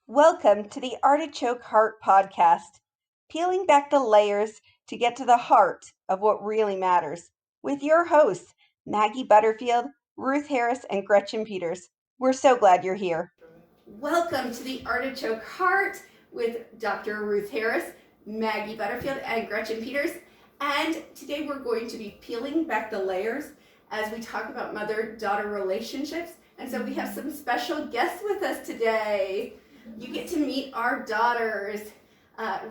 Welcome to the Artichoke Heart Podcast, peeling back the layers to get to the heart of what really matters, with your hosts, Maggie Butterfield, Ruth Harris, and Gretchen Peters. We're so glad you're here. Welcome to the Artichoke Heart with Dr. Ruth Harris, Maggie Butterfield, and Gretchen Peters. And today we're going to be peeling back the layers as we talk about mother-daughter relationships. And so we have some special guests with us today. You get to meet our daughters.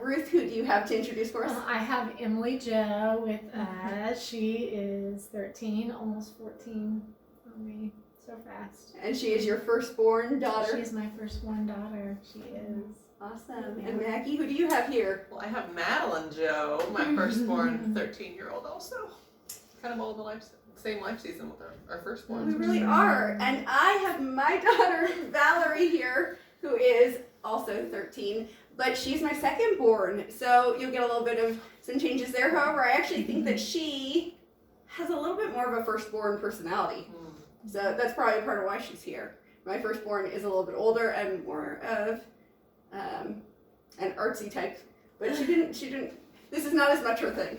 Ruth, who do you have to introduce for us? I have Emily Jo with us. She is 13, almost 14 on me. So fast. And she is your firstborn daughter? She's my firstborn daughter. She is. Awesome. And Maggie, who do you have here? Well, I have Madeline Jo, my firstborn 13-year-old also. Kind of all the same life season with our firstborn. We really are. And I have my daughter, Valerie, here, who is also 13, but she's my second-born. So you'll get a little bit of some changes there. However, I actually think that she has a little bit more of a firstborn personality. So that's probably part of why she's here. My firstborn is a little bit older and more of an artsy type, but she didn't, this is not as much her thing.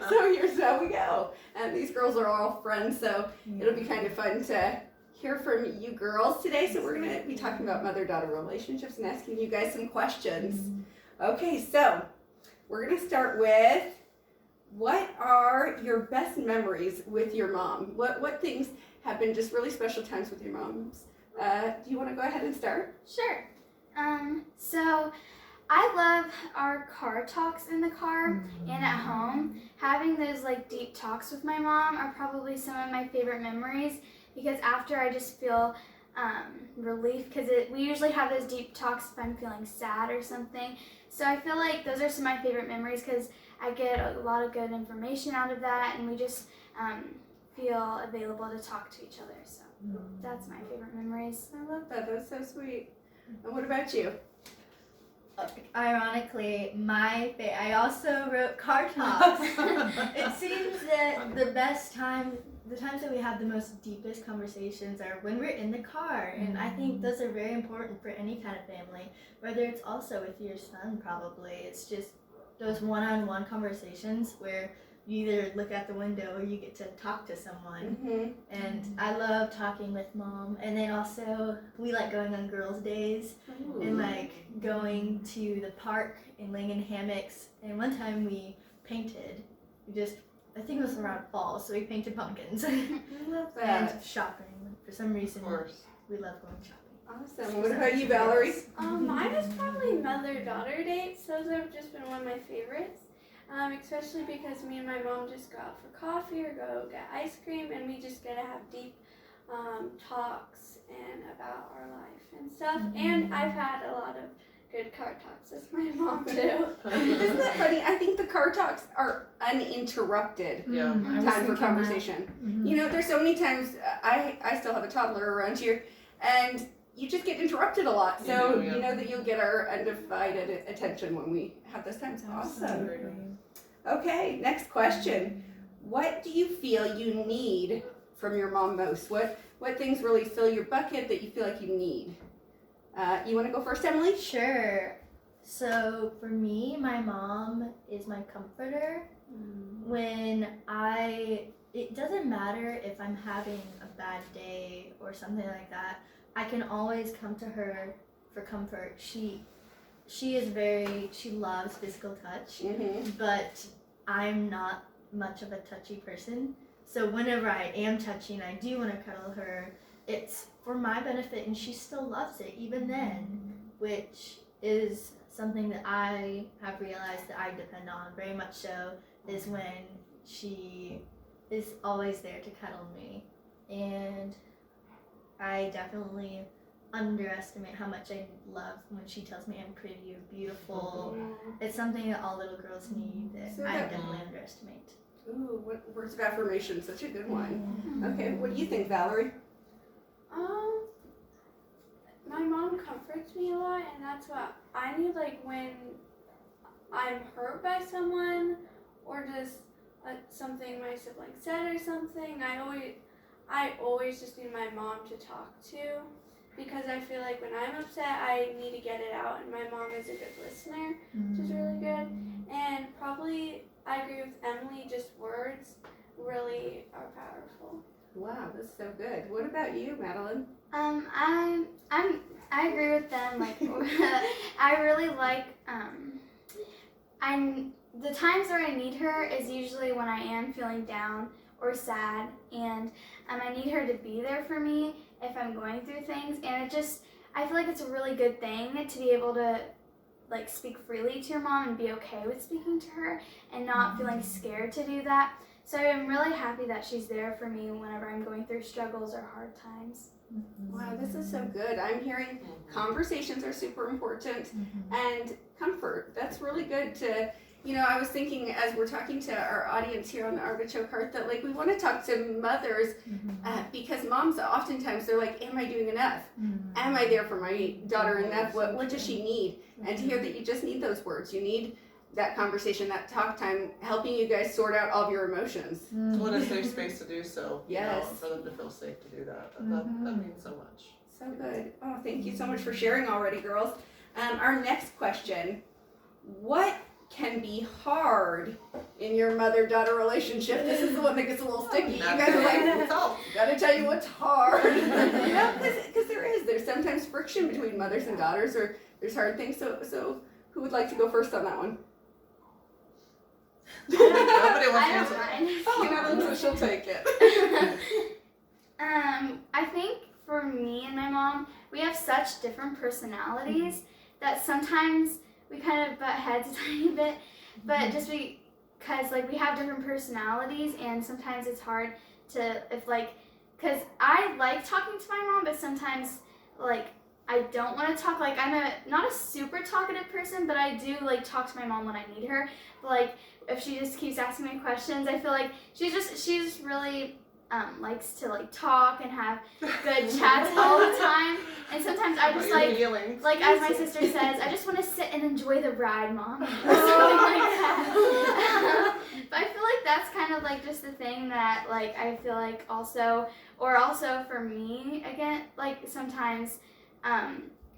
so here's how we go. And these girls are all friends, so it'll be kind of fun to hear from you girls today. So we're going to be talking about mother-daughter relationships and asking you guys some questions. Okay, so we're going to start with, what are your best memories with your mom? What things have been just really special times with your moms? Do you want to go ahead and start? Sure. So I love our car talks in the car and at home. Having those like deep talks with my mom are probably some of my favorite memories, because after I just feel relief, because we usually have those deep talks if I'm feeling sad or something. So I feel like those are some of my favorite memories, because I get a lot of good information out of that, and we just feel available to talk to each other. So that's my favorite memories. I love that. That's so sweet. And what about you? Ironically, I also wrote car talks. It seems that the times that we have the most deepest conversations are when we're in the car, and I think those are very important for any kind of family, whether it's also with your son probably. It's just those one-on-one conversations where you either look out the window or you get to talk to someone. And I love talking with Mom. And then also we like going on girls' days and like going to the park and laying in hammocks. And one time we painted. I think it was around fall, so we painted pumpkins. I love that. And shopping. For some reason, Of course. we love going shopping. Awesome. What about you, Valerie? Mine is probably mother-daughter dates. Those have just been one of my favorites, especially because me and my mom just go out for coffee or go get ice cream, and we just get to have deep talks and about our life and stuff. And I've had a lot of good car talks with my mom too. Isn't that funny? I think the car talks are uninterrupted time for conversation. You know, there's so many times, I still have a toddler around here, and you just get interrupted a lot. So you know that you'll get our undivided attention when we have those times. Awesome. Okay, next question. What do you feel you need from your mom most? What things really fill your bucket that you feel like you need? You want to go first, Emily? Sure. So for me, my mom is my comforter. It doesn't matter if I'm having a bad day or something like that, I can always come to her for comfort. She loves physical touch, but I'm not much of a touchy person. So whenever I am touching, I do want to cuddle her. It's for my benefit, and she still loves it even then, which is something that I have realized that I depend on very much so, is when she is always there to cuddle me. And I definitely underestimate how much I love when she tells me I'm pretty or beautiful. It's something that all little girls need that I definitely underestimate. Ooh, what words of affirmation, such a good one. Okay, what do you think, Valerie? My mom comforts me a lot, and that's what I need, like when I'm hurt by someone or just something my sibling said or something. I always just need my mom to talk to. because I feel like when I'm upset, I need to get it out, and my mom is a good listener, which is really good. And probably I agree with Emily, just words really are powerful. Wow, that's so good. What about you, Madeline? I agree with them. Like, I really like, the times where I need her is usually when I am feeling down or sad, and I need her to be there for me if I'm going through things. And I feel like it's a really good thing to be able to like speak freely to your mom and be okay with speaking to her and not feeling scared to do that. So I'm really happy that she's there for me whenever I'm going through struggles or hard times. Wow, this is so good. I'm hearing conversations are super important and comfort. That's really good to, I was thinking as we're talking to our audience here on the Artichoke Heart that like we want to talk to mothers because moms oftentimes they're like, am I doing enough? Am I there for my daughter enough? What does she need? And to hear that you just need those words. You need that conversation, that talk time, helping you guys sort out all of your emotions. What a safe space to do so. Yes. For them to feel safe to do that. That means so much. So good. Oh, thank you so much for sharing already, girls. Our next question, what can be hard in your mother-daughter relationship? This is the one that gets a little sticky. You guys are like, gotta tell you what's hard. Because there's sometimes friction between mothers and daughters, or there's hard things. So who would like to go first on that one? Nobody wants to I answer. don't mind. Oh, Madeline, so she'll take it. I think for me and my mom, we have such different personalities that sometimes we kind of butt heads a tiny bit, but just because like we have different personalities, and sometimes it's hard to because I like talking to my mom, but sometimes like I don't want to talk. Like I'm not a super talkative person, but I do like talk to my mom when I need her. But like if she just keeps asking me questions, I feel like she just really likes to like talk and have good chats all the time. And sometimes I just like as my sister says, I just want to sit and enjoy the ride, Mom, or something like that. But I feel like that's kind of like just the thing that like I feel like also for me again, like sometimes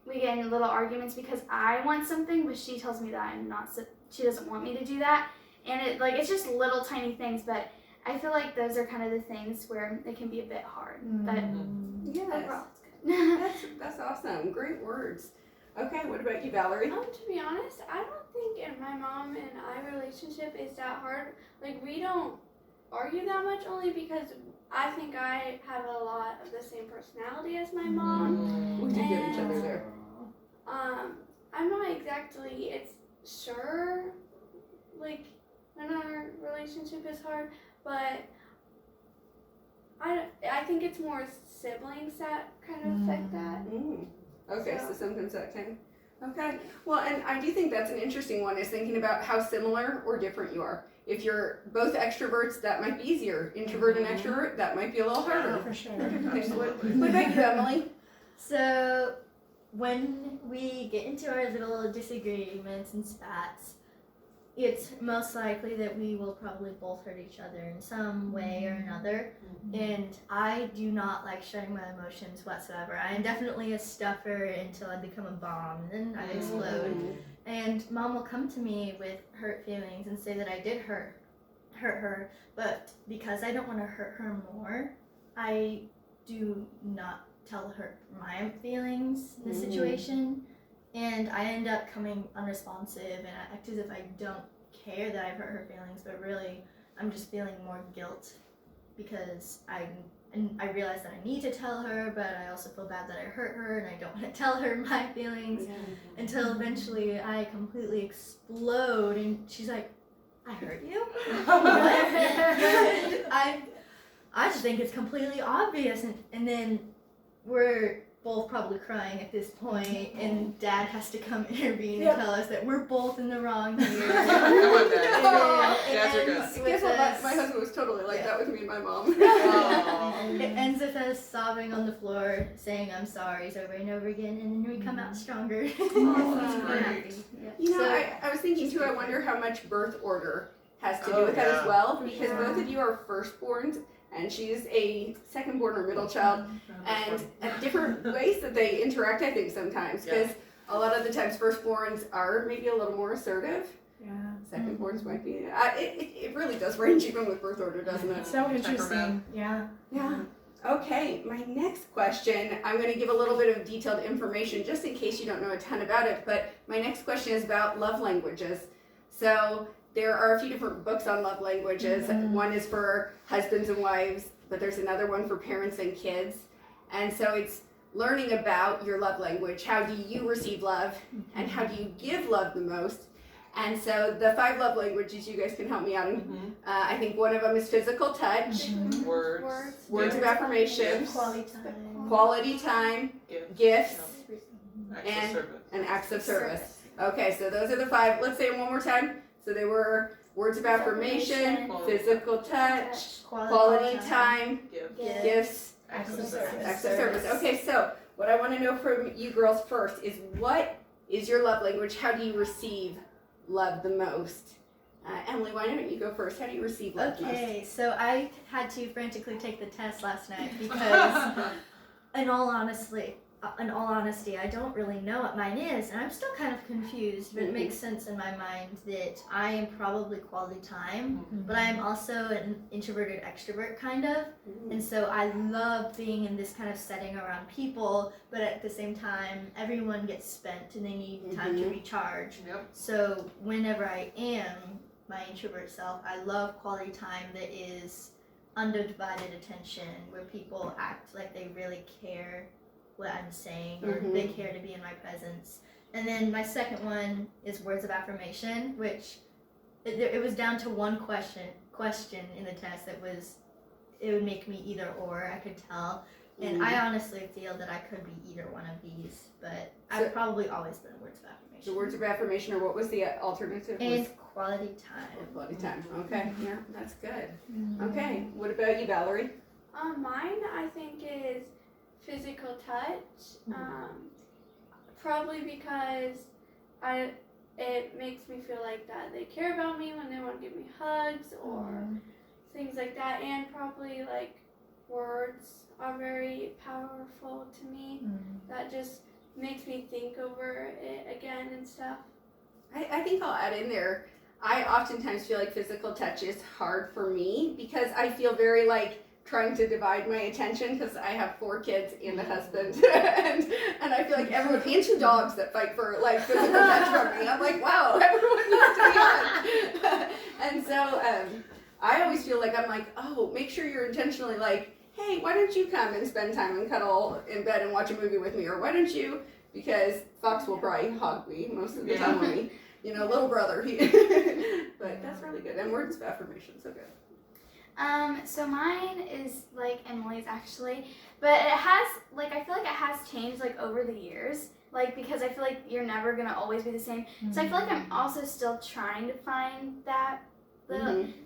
we get in little arguments because I want something, but she tells me that I'm not. She doesn't want me to do that, and it's just little tiny things, but I feel like those are kind of the things where it can be a bit hard. But overall, it's good. That's awesome. Great words. Okay, what about you, Valerie? To be honest, I don't think in my mom and I relationship is that hard. Like we don't argue that much, only because I think I have a lot of the same personality as my mom. We do get each other there. I'm not exactly sure like when our relationship is hard, but I think it's more siblings that kind of affect that. Okay, so sometimes that can. Okay, well, and I do think that's an interesting one, is thinking about how similar or different you are. If you're both extroverts, that might be easier. Introvert and extrovert, that might be a little harder. For sure. What about you, Emily? So when we get into our little disagreements and spats, it's most likely that we will probably both hurt each other in some way or another. And I do not like sharing my emotions whatsoever. I am definitely a stuffer until I become a bomb, and then I explode. And Mom will come to me with hurt feelings and say that I did hurt her, but because I don't want to hurt her more, I do not tell her my feelings in the situation. And I end up coming unresponsive, and I act as if I don't care that I've hurt her feelings, but really I'm just feeling more guilt because I realize that I need to tell her, but I also feel bad that I hurt her, and I don't want to tell her my feelings until eventually I completely explode, and she's like, I hurt you? I just think it's completely obvious, and then we're both probably crying at this point, and Dad has to come intervene and tell us that we're both in the wrong here. Come on, Dad. Dads are good. Guess what? My husband was totally like that with me and my mom. It ends with us sobbing on the floor, saying I'm sorry's over and over again, and then we come out stronger. Awesome. We're happy. I was thinking too, I wonder how much birth order has to do with that as well, because both of you are firstborns, and she's a second born or middle child, and at different ways that they interact, I think, sometimes, because a lot of the times firstborns are maybe a little more assertive. Yeah. Secondborns might be. It really does range even with birth order, doesn't it? So interesting. Yeah. Yeah. Okay, my next question, I'm going to give a little bit of detailed information just in case you don't know a ton about it, but my next question is about love languages. So there are a few different books on love languages. One is for husbands and wives, but there's another one for parents and kids. And so it's learning about your love language. How do you receive love, and how do you give love the most? And so the 5 love languages, you guys can help me out. I think one of them is physical touch, words of affirmation, quality time, gifts, and acts of service. Okay, so those are the 5. Let's say them one more time. So they were words of affirmation, physical touch, quality time, gifts, Acts of service. acts of service. Okay, so what I want to know from you girls first is, what is your love language? How do you receive love the most? Emily, why don't you go first? How do you receive love the most? Okay, so I had to frantically take the test last night because, in all honesty, I don't really know what mine is, and I'm still kind of confused, but it makes sense in my mind that I am probably quality time, but I am also an introverted extrovert kind of, and so I love being in this kind of setting around people, but at the same time, everyone gets spent and they need time to recharge. So whenever I am my introvert self, I love quality time that is undivided attention, where people act like they really care what I'm saying, or they care to be in my presence. And then my second one is words of affirmation, which it was down to one question in the test that was, it would make me either or, I could tell. And I honestly feel that I could be either one of these, but I've probably always been words of affirmation. The words of affirmation, or what was the alternative? And quality time. Quality time. Okay, yeah, that's good. Okay, what about you, Valerie? Mine, I think, is physical touch. Probably because it makes me feel like that they care about me when they want to give me hugs or things like that, and probably like words are very powerful to me. That just makes me think over it again and stuff. I think I'll add in there, I oftentimes feel like physical touch is hard for me because I feel very like trying to divide my attention because I have 4 kids and a husband and I feel like everyone, and 2 dogs that fight for like physical touch from me. I'm like, wow, everyone needs to be on. And so I always feel like I'm like, oh, make sure you're intentionally like, hey, why don't you come and spend time and cuddle in bed and watch a movie with me, or why don't you, because Fox will probably hog me most of the time with me, little brother. But that's really good. And words of affirmation, so good. So mine is like Emily's actually, but it has, like, I feel like it has changed like over the years, like, because I feel like you're never gonna always be the same. So I feel like I'm also still trying to find that,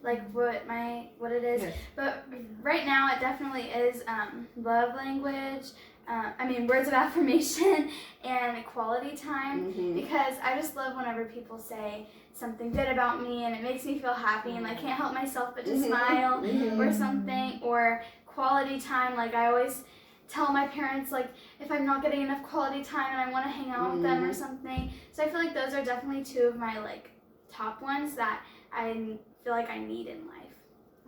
like what it is. But right now it definitely is love language. Words of affirmation and quality time, because I just love whenever people say something good about me and it makes me feel happy and I can't help myself but to smile or something. Or quality time, like I always tell my parents, like, if I'm not getting enough quality time and I want to hang out with them or something. So I feel like those are definitely 2 of my like top ones that I feel like I need in life.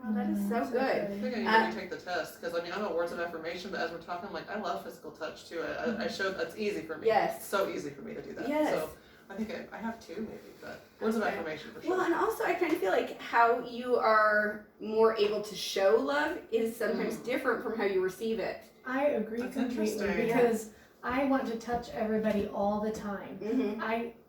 Oh, that is so good. I think I need to take the test because I'm a words of affirmation, but as we're talking, I'm like, I love physical touch too. I showed that's easy for me. Yes. It's so easy for me to do that. Yes. So I think I have 2 maybe, but words of affirmation for sure. Well, and also I kind of feel like how you are more able to show love is sometimes different from how you receive it. I agree completely, because I want to touch everybody all the time.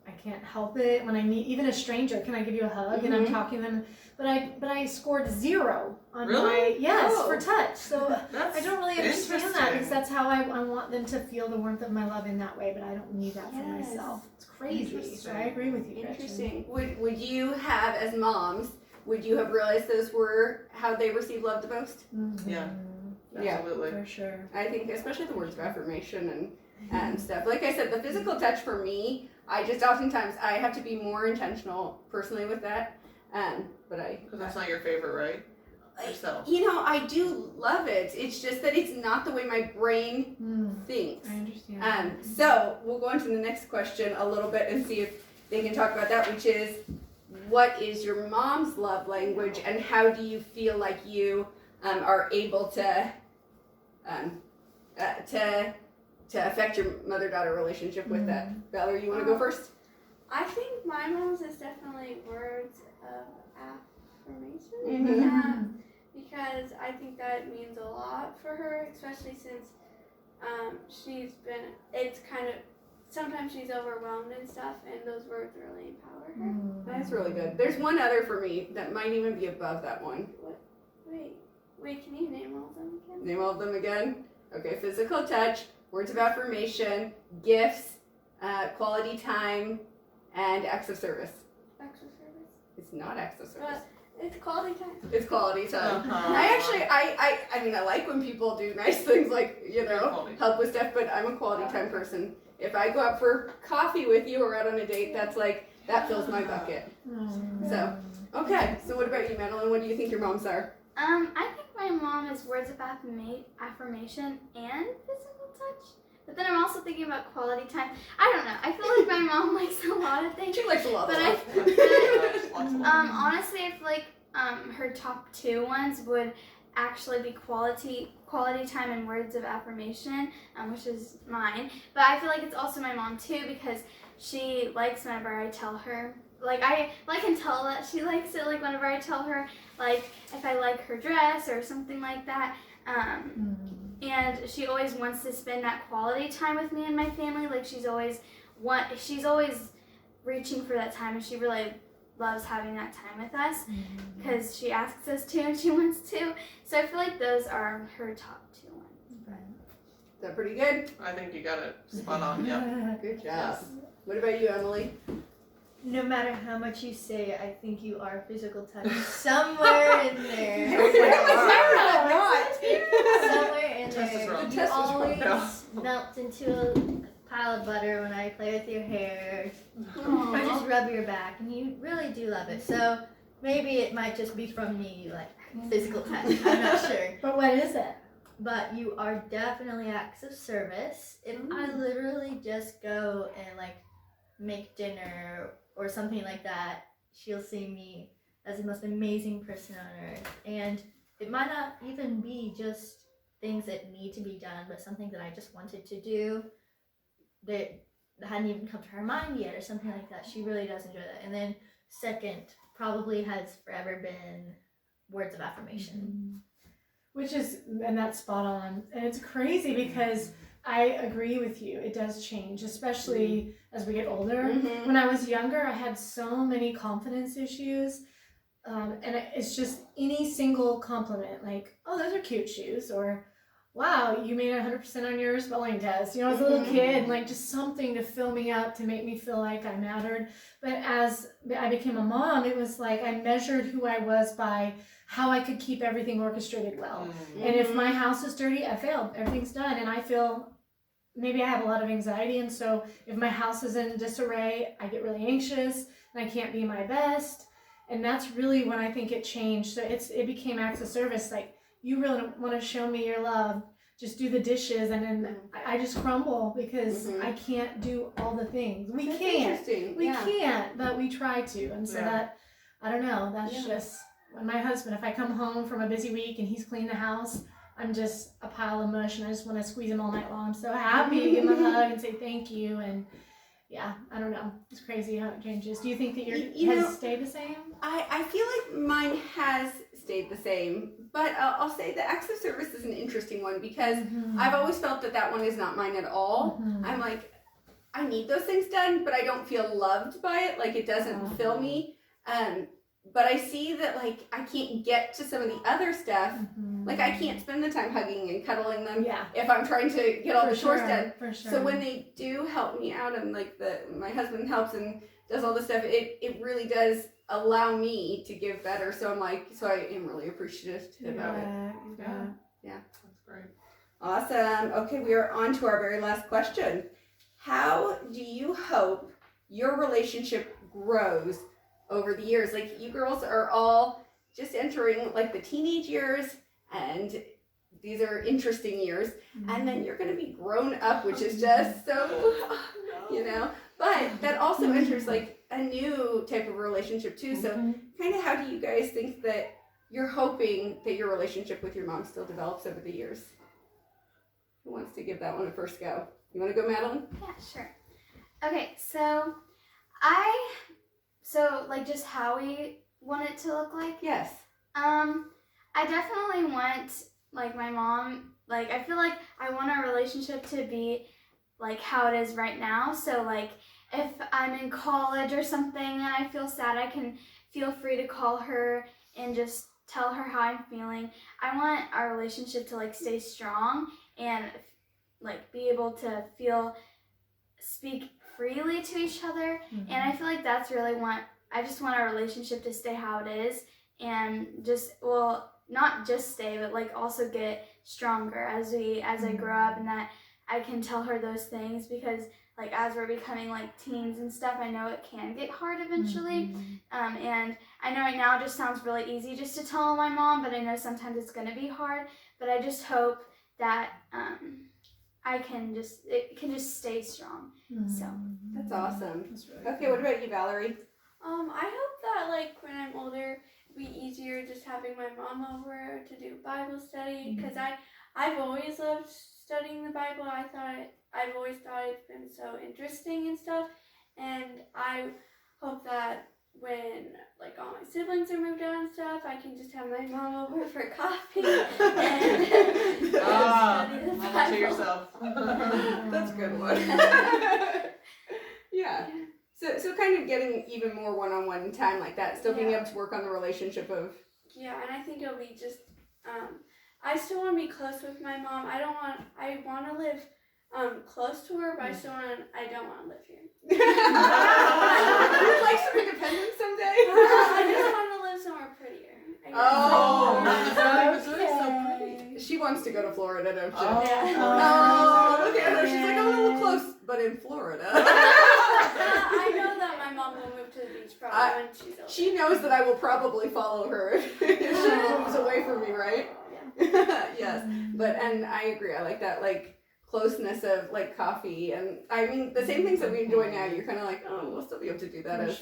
I can't help it when I meet even a stranger. Can I give you a hug? And I'm talking to them, but I scored 0 on my for touch. So I don't really understand that, because that's how I want them to feel the warmth of my love in that way. But I don't need that for myself. It's crazy. So I agree with you, Interesting. Would you have, as moms, would you have realized those were how they receive love the most? Yeah. Absolutely. For sure. I think especially the words of affirmation and stuff. Like I said, the physical touch for me, I just oftentimes I have to be more intentional personally with that. Because that's not your favorite, right? yourself. I do love it. It's just that it's not the way my brain thinks. I understand. So we'll go on to the next question a little bit and see if they can talk about that, which is, what is your mom's love language, and how do you feel like you are able to affect your mother-daughter relationship with that? Valerie, you want to go first? I think my mom's is definitely words of affirmation. Mhm. Because I think that means a lot for her, especially since sometimes she's overwhelmed and stuff, and those words really empower her. That's really good. There's one other for me that might even be above that one. Wait, can you name all of them again? Name all of them again? Okay, physical touch, words of affirmation, gifts, quality time, and acts of service. Acts of service. It's not acts of service. It's quality time. It's quality time. Uh-huh. I mean, I like when people do nice things like, Quality. help with stuff, but I'm a quality time person. If I go out for coffee with you or out on a date, that fills my bucket. So, okay. So what about you, Madeline? What do you think your moms are? I think my mom is words of affirmation and physical touch. But then I'm also thinking about quality time. I don't know. I feel like my mom likes a lot of things. She likes a lot of But stuff. honestly, I feel like her top 2 ones would actually be quality time and words of affirmation, which is mine. But I feel like it's also my mom too, because she likes whenever I tell her. I can tell that she likes it. Like whenever I tell her, like if I like her dress or something like that. And she always wants to spend that quality time with me and my family. Like she's always reaching for that time, and she really loves having that time with us because she asks us to and she wants to. So I feel like those are her top 2 ones. Is that pretty good? I think you got it spot on. Yeah. Good job. What about you, Emily? No matter how much you say, I think you are physical touch somewhere in there. Somewhere in Test is there. wrong. You Test is wrong. always No. melt into a pile of butter when I play with your hair. Or just rub your back, and you really do love it. So maybe it might just be from me, like physical touch. I'm not sure. But what is it? But you are definitely acts of service. If I literally just go and make dinner or something like that, she'll see me as the most amazing person on earth. And it might not even be just things that need to be done, but something that I just wanted to do that hadn't even come to her mind yet or something like that. She really does enjoy that. And then second probably has forever been words of affirmation. And that's spot on. And it's crazy because I agree with you. It does change, especially as we get older. When I was younger, I had so many confidence issues. And it's just any single compliment, like, oh, those are cute shoes, or wow, you made 100% on your spelling test. As a little kid, just something to fill me up, to make me feel like I mattered. But as I became a mom, it was like I measured who I was by how I could keep everything orchestrated well. And if my house is dirty, I failed. Everything's done. And I feel maybe I have a lot of anxiety. And so if my house is in disarray, I get really anxious and I can't be my best. And that's really when I think it changed. So it became acts of service. Like, you really want to show me your love, just do the dishes. And then I just crumble because I can't do all the things. We can't, but we try to. And so that, I don't know, that's just when my husband, if I come home from a busy week and he's cleaned the house, I'm just a pile of mush and I just want to squeeze him all night long. I'm so happy to give him a hug and say thank you. And yeah, I don't know. It's crazy how it changes. Do you think that yours has stayed the same? I feel like mine has stayed the same, but I'll say the acts of service is an interesting one because I've always felt that one is not mine at all. I'm like, I need those things done, but I don't feel loved by it. Like, it doesn't fill me. But I see that, I can't get to some of the other stuff. Like, I can't spend the time hugging and cuddling them if I'm trying to get all the chores done. For sure. So when they do help me out and, my husband helps and does all this stuff, it really does allow me to give better. So I am really appreciative about it. Yeah. That's great. Awesome. Okay, we are on to our very last question. How do you hope your relationship grows over the years? Like, you girls are all just entering like the teenage years, and these are interesting years, and then you're going to be grown up, which is just so, you know, but that also enters like a new type of relationship too. So kind of how do you guys think that you're hoping that your relationship with your mom still develops over the years? Who wants to give that one a first go? You want to go, Madeline? Yeah, sure. Okay, so like just how we want it to look like. Yes. I definitely want like my mom, like I feel like I want our relationship to be like how it is right now. So like if I'm in college or something and I feel sad, I can feel free to call her and just tell her how I'm feeling. I want our relationship to like stay strong and like be able to speak freely to each other. And I feel like that's really I just want our relationship to stay how it is, and just, well, not just stay, but like also get stronger as I grow up, and that I can tell her those things, because like as we're becoming like teens and stuff, I know it can get hard eventually. And I know right now it just sounds really easy just to tell my mom, but I know sometimes it's gonna be hard. But I just hope that it can just stay strong. So That's awesome. That's really Okay, what about you, Valerie? I hope that like when I'm older, it'll be easier just having my mom over to do Bible study, because I've always loved studying the Bible. I've always thought it's been so interesting and stuff, and I hope that when like all my siblings are moved out and stuff, I can just have my mom over for coffee and study the mama to Bible. yourself. That's a good one. Yeah. So kind of getting even more one-on-one time like that, still being able to work on the relationship of... Yeah, and I think it'll be just, I still want to be close with my mom. I want to live close to her, but I don't want to live here. Would you like some independence someday? I just want to live somewhere prettier. That's so pretty. She wants to go to Florida, don't she? Oh, Look at her. She's like, I'm a little close, but in Florida. I know that my mom will move to the beach probably when she's older. She knows that I will probably follow her if she moves away from me, right? Yes. And I agree. I like that, like, closeness of, like, coffee. And, I mean, the same things that we enjoy now, you're kind of like, oh, we'll still be able to do that as...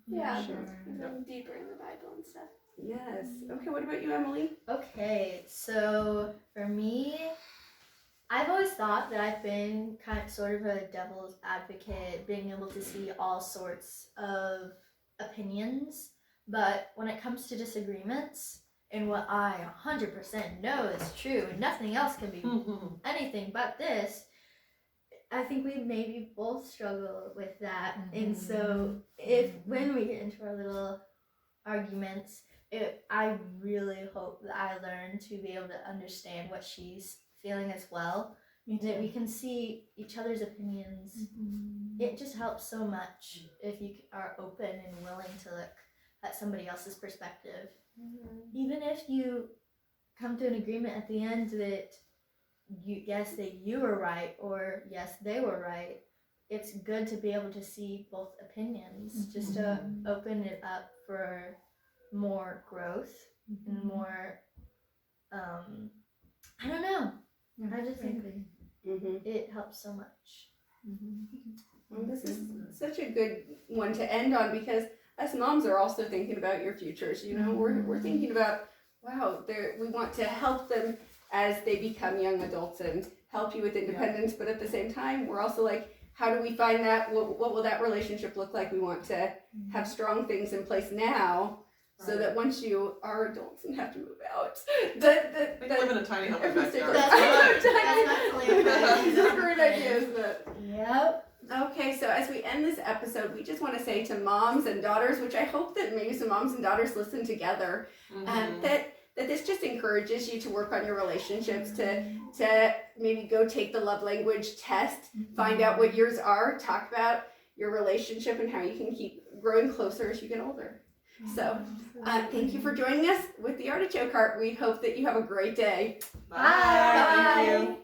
Yeah, go deeper in the Bible and stuff. Yes. Okay, what about you, Emily? Okay, so for me, I've always thought that I've been sort of a devil's advocate, being able to see all sorts of opinions, but when it comes to disagreements, and what I 100% know is true, and nothing else can be anything but this, I think we maybe both struggle with that. And so when we get into our little arguments, I really hope that I learn to be able to understand what she's feeling as well, that we can see each other's opinions. It just helps so much if you are open and willing to look at somebody else's perspective. Even if you come to an agreement at the end that you were right, or yes, they were right, it's good to be able to see both opinions, just to open it up for more growth and more, I don't know. I just think it helps so much. Well, this is such a good one to end on, because us moms are also thinking about your futures. You know, we're thinking about, wow, we want to help them as they become young adults and help you with independence. But at the same time, we're also like, how do we find that? What will that relationship look like? We want to have strong things in place now, so that once you are adults and have to move out, that live in a tiny home in the backyard. That's a great idea, isn't it? Yep. Okay, so as we end this episode, we just want to say to moms and daughters, which I hope that maybe some moms and daughters listen together, that this just encourages you to work on your relationships, to maybe go take the love language test, find out what yours are, talk about your relationship and how you can keep growing closer as you get older. So thank you for joining us with the Artichoke Heart. We hope that you have a great day. Bye. Thank you.